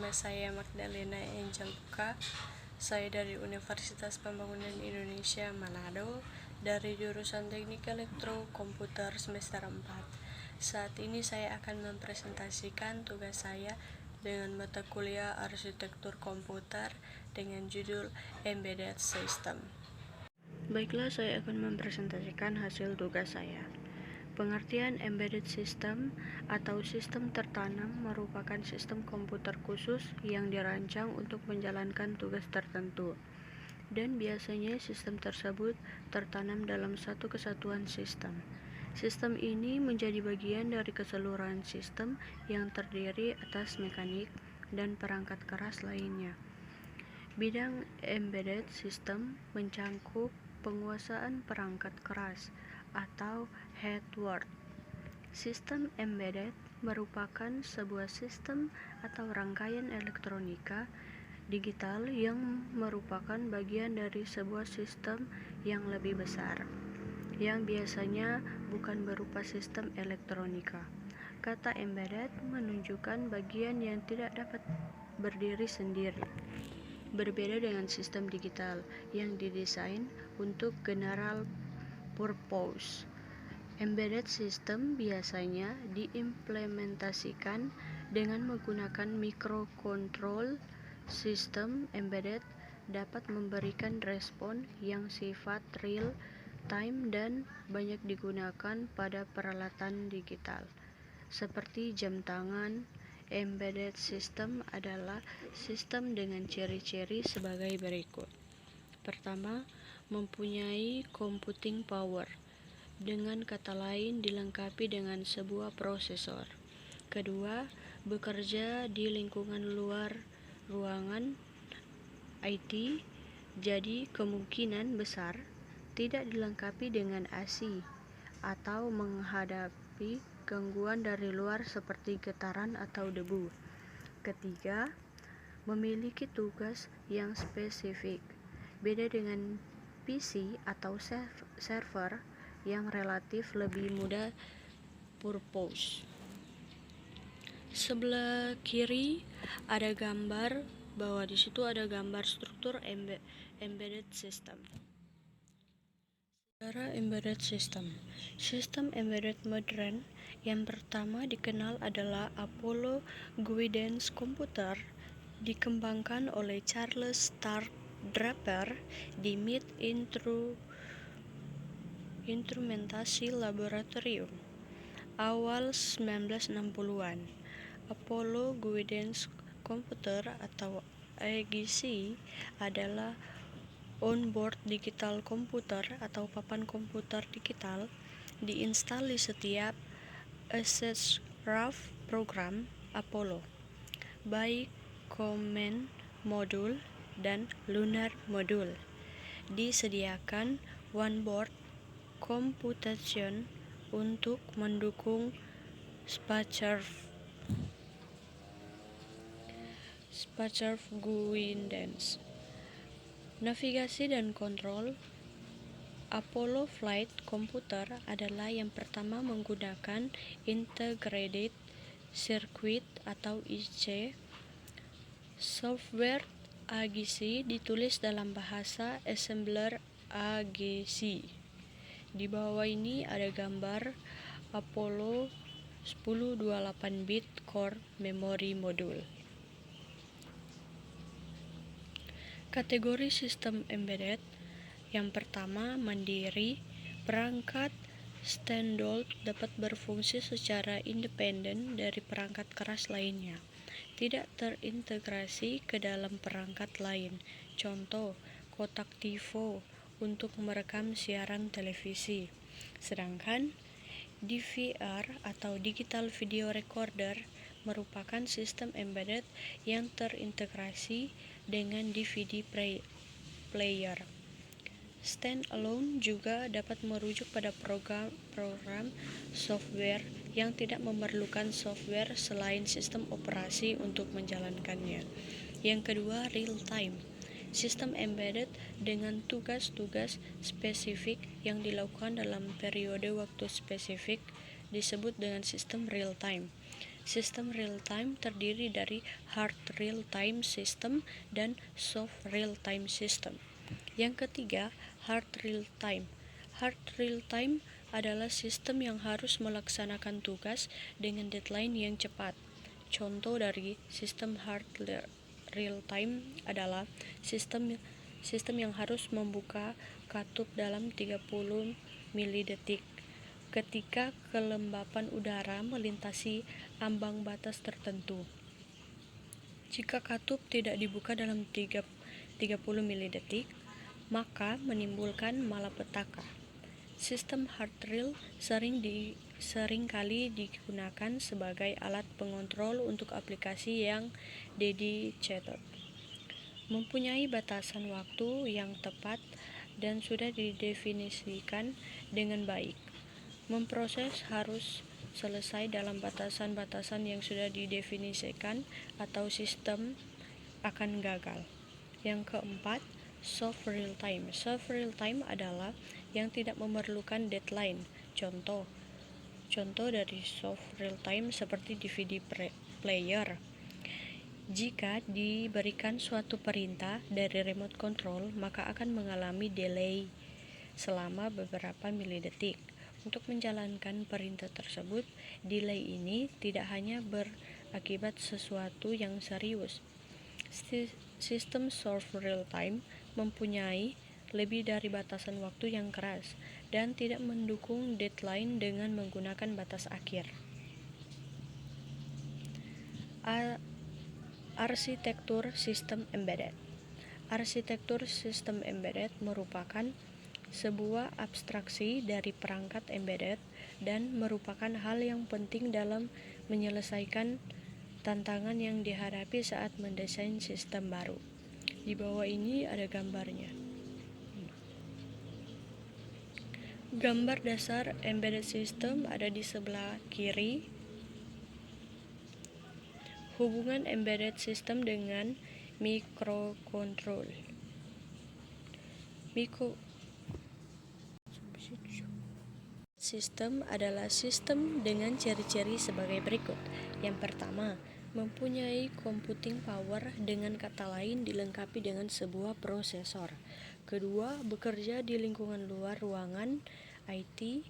Nama saya Magdalena Angel Buka. Saya dari Universitas Pembangunan Indonesia Manado, dari jurusan Teknik Elektro Komputer semester 4. Saat ini saya akan mempresentasikan tugas saya dengan mata kuliah Arsitektur Komputer dengan judul Embedded System. Baiklah, saya akan mempresentasikan hasil tugas saya. Pengertian embedded system atau sistem tertanam merupakan sistem komputer khusus yang dirancang untuk menjalankan tugas tertentu, dan biasanya sistem tersebut tertanam dalam satu kesatuan sistem. Sistem ini menjadi bagian dari keseluruhan sistem yang terdiri atas mekanik dan perangkat keras lainnya. Bidang embedded system mencangkup penguasaan perangkat keras atau hardware. Sistem embedded merupakan sebuah sistem atau rangkaian elektronika digital yang merupakan bagian dari sebuah sistem yang lebih besar, yang biasanya bukan berupa sistem elektronika. Kata embedded menunjukkan bagian yang tidak dapat berdiri sendiri. Berbeda dengan sistem digital yang didesain untuk general purpose. Embedded system biasanya diimplementasikan dengan menggunakan microcontrol. Sistem embedded dapat memberikan respon yang sifat real time dan banyak digunakan pada peralatan digital, seperti jam tangan. Embedded system adalah sistem dengan ciri-ciri sebagai berikut. Pertama, mempunyai computing power. Dengan kata lain, dilengkapi dengan sebuah prosesor. Kedua, bekerja di lingkungan luar ruangan IT, jadi kemungkinan besar tidak dilengkapi dengan AC atau menghadapi gangguan dari luar seperti getaran atau debu. Ketiga, memiliki tugas yang spesifik. Beda dengan PC atau server yang relatif lebih mudah purpose. Sebelah kiri ada gambar bahwa di situ ada gambar struktur embedded system. Cara embedded system. Sistem embedded modern yang pertama dikenal adalah Apollo Guidance Computer, dikembangkan oleh Charles Stark Draper di MIT Instrumentasi Laboratorium awal 1960-an. Apollo Guidance Computer atau AGC adalah onboard digital komputer atau papan komputer digital diinstal di setiap spacecraft program Apollo, baik Command Module dan Lunar Module. Disediakan onboard computation untuk mendukung spacecraft guidance, navigasi dan kontrol. Apollo Flight Computer adalah yang pertama menggunakan Integrated Circuit atau IC. Software AGC ditulis dalam bahasa assembler AGC. Di bawah ini ada gambar Apollo 10 28-bit core memory module. Kategori sistem embedded. Yang pertama, mandiri. Perangkat standalone dapat berfungsi secara independen dari perangkat keras lainnya, tidak terintegrasi ke dalam perangkat lain. Contoh, kotak TiVo untuk merekam siaran televisi. Sedangkan DVR atau Digital Video Recorder merupakan sistem embedded yang terintegrasi dengan DVD player. Standalone juga dapat merujuk pada program software yang tidak memerlukan software selain sistem operasi untuk menjalankannya. Yang kedua, real time. Sistem embedded dengan tugas-tugas spesifik yang dilakukan dalam periode waktu spesifik disebut dengan sistem real time. Sistem real-time terdiri dari hard real-time system dan soft real-time system. Yang ketiga, hard real-time. Hard real-time adalah sistem yang harus melaksanakan tugas dengan deadline yang cepat. Contoh dari sistem hard real-time adalah sistem yang harus membuka katup dalam 30 milidetik ketika kelembapan udara melintasi ambang batas tertentu. Jika katup tidak dibuka dalam 30 milidetik, maka menimbulkan malapetaka. Sistem hard real sering kali digunakan sebagai alat pengontrol untuk aplikasi yang dedicated, mempunyai batasan waktu yang tepat dan sudah didefinisikan dengan baik. Memproses harus selesai dalam batasan-batasan yang sudah didefinisikan atau sistem akan gagal. Yang keempat, soft real time. Soft real time adalah yang tidak memerlukan deadline. Contoh dari soft real time seperti DVD player. Jika diberikan suatu perintah dari remote control, maka akan mengalami delay selama beberapa milidetik. Untuk menjalankan perintah tersebut, delay ini tidak hanya berakibat sesuatu yang serius. Sistem soft real time mempunyai lebih dari batasan waktu yang keras dan tidak mendukung deadline dengan menggunakan batas akhir. Arsitektur sistem embedded. Arsitektur sistem embedded merupakan sebuah abstraksi dari perangkat embedded dan merupakan hal yang penting dalam menyelesaikan tantangan yang dihadapi saat mendesain sistem baru. Di bawah ini ada gambarnya. Gambar dasar embedded system ada di sebelah kiri. Hubungan embedded system dengan microcontroller. Sistem adalah sistem dengan ciri-ciri sebagai berikut. Yang pertama, mempunyai computing power, dengan kata lain dilengkapi dengan sebuah prosesor. Kedua, bekerja di lingkungan luar ruangan IT,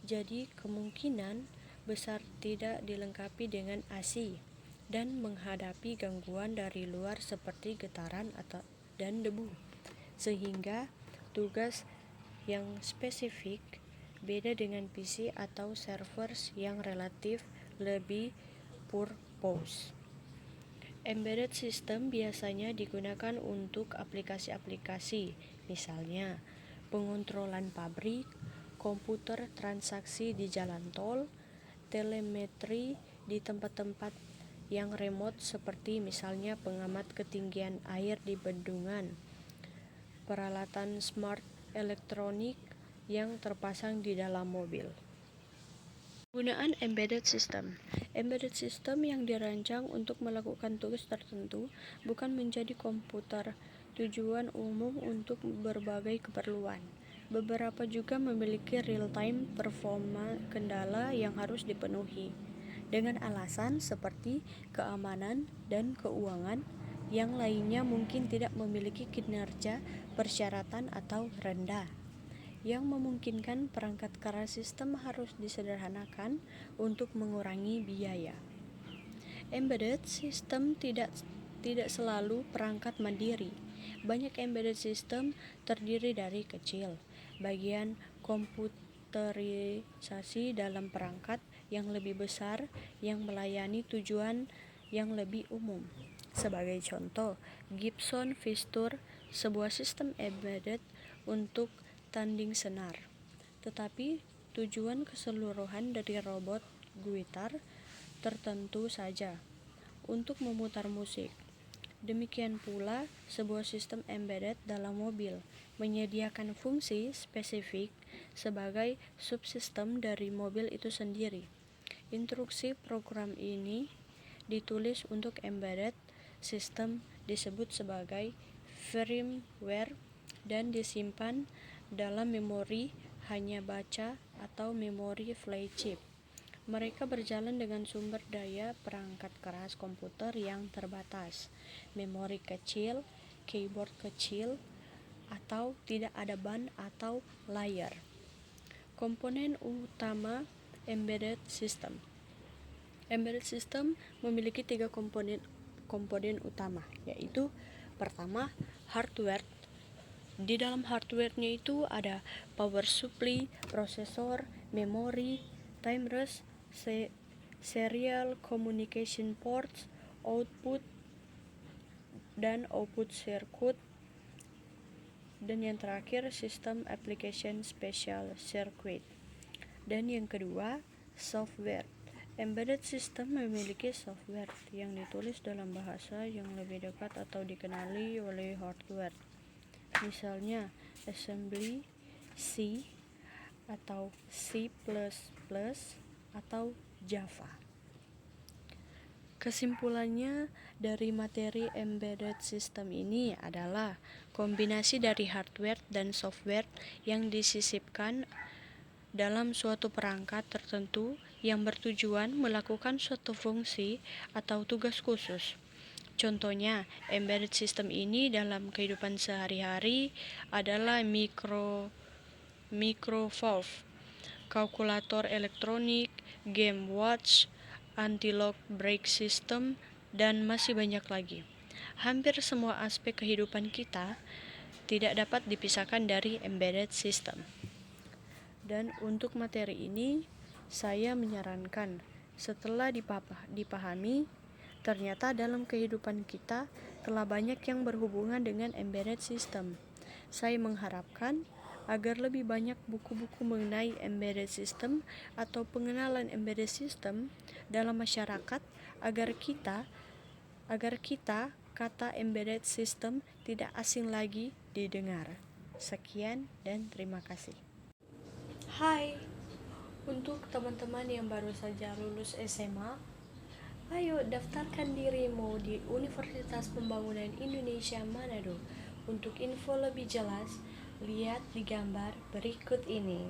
jadi kemungkinan besar tidak dilengkapi dengan AC dan menghadapi gangguan dari luar seperti getaran dan debu, sehingga tugas yang spesifik beda dengan PC atau servers yang relatif lebih purpose. Embedded system biasanya digunakan untuk aplikasi-aplikasi, misalnya pengontrolan pabrik, komputer transaksi di jalan tol, telemetri di tempat-tempat yang remote seperti misalnya pengamat ketinggian air di bendungan, peralatan smart elektronik yang terpasang di dalam mobil. Penggunaan embedded system. Embedded system yang dirancang untuk melakukan tugas tertentu, bukan menjadi komputer tujuan umum untuk berbagai keperluan. Beberapa juga memiliki real-time performa kendala yang harus dipenuhi, dengan alasan seperti keamanan dan keuangan. Yang lainnya mungkin tidak memiliki kinerja persyaratan atau rendah, yang memungkinkan perangkat keras sistem harus disederhanakan untuk mengurangi biaya. Embedded system tidak selalu perangkat mandiri. Banyak embedded system terdiri dari kecil bagian komputerisasi dalam perangkat yang lebih besar yang melayani tujuan yang lebih umum. Sebagai contoh, Gibson Vistur, sebuah sistem embedded untuk tanding senar, tetapi tujuan keseluruhan dari robot gitar tertentu saja, untuk memutar musik. Demikian pula sebuah sistem embedded dalam mobil menyediakan fungsi spesifik sebagai subsistem dari mobil itu sendiri. Instruksi program ini ditulis untuk embedded system disebut sebagai firmware dan disimpan dalam memori hanya baca atau memori flash chip. Mereka berjalan dengan sumber daya perangkat keras komputer yang terbatas, memori kecil, keyboard kecil, atau tidak ada ban atau layar. Komponen utama embedded system. Embedded system memiliki 3 komponen utama, yaitu pertama, hardware. Di dalam hardware-nya itu ada power supply, prosesor, memori, timers, serial communication ports, output dan output circuit, dan yang terakhir sistem application special circuit. Dan yang kedua, software. Embedded system memiliki software yang ditulis dalam bahasa yang lebih dekat atau dikenali oleh hardware. Misalnya assembly, C, atau C++, atau Java. Kesimpulannya dari materi embedded system ini adalah kombinasi dari hardware dan software yang disisipkan dalam suatu perangkat tertentu yang bertujuan melakukan suatu fungsi atau tugas khusus. Contohnya, embedded system ini dalam kehidupan sehari-hari adalah microvalve, kalkulator elektronik, game watch, anti-lock brake system, dan masih banyak lagi. Hampir semua aspek kehidupan kita tidak dapat dipisahkan dari embedded system. Dan untuk materi ini, saya menyarankan setelah dipahami, ternyata dalam kehidupan kita telah banyak yang berhubungan dengan embedded system. Saya mengharapkan agar lebih banyak buku-buku mengenai embedded system atau pengenalan embedded system dalam masyarakat agar kita kata embedded system tidak asing lagi didengar. Sekian dan terima kasih. Hai, untuk teman-teman yang baru saja lulus SMA, ayo daftarkan dirimu di Universitas Pembangunan Indonesia Manado. Untuk info lebih jelas, lihat di gambar berikut ini.